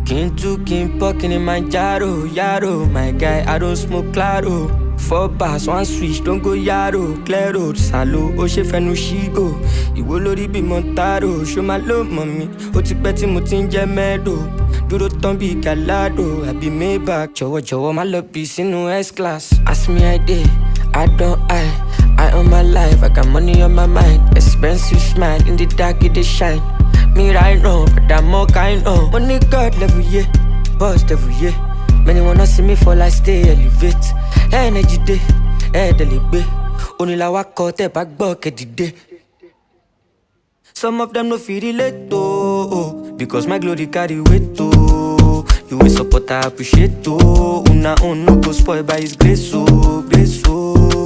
King to king, poking in my jaro, yaro. My guy, I don't smoke claro. 4 bars, 1 switch, don't go yaro. Clear road, salo, o ṣe fẹnu ṣígò. Ìwọ lórí bí Montaro, show my love, mommy. Ó ti pẹ́ tí mo ti ń jẹ́ mẹ́dò. Dúró tán bí Galado, àbí Maybach. Jọ̀wọ́ má lọ bí sínú S-class. Ask me I dey, I don't I on my life, I got money on my mind. Expensive smile, in the dark it dey shine. Me right now, but I'm more kind of money God level, yeah. Boss level, yeah. Many wanna see me fall, I stay elevate. Energy day, delibe. Only la wako te back bucket day. Some of them no feel relate to, because my glory carry weight to. You will support, I appreciate to. Una no go spoil by his grace, so grace, so.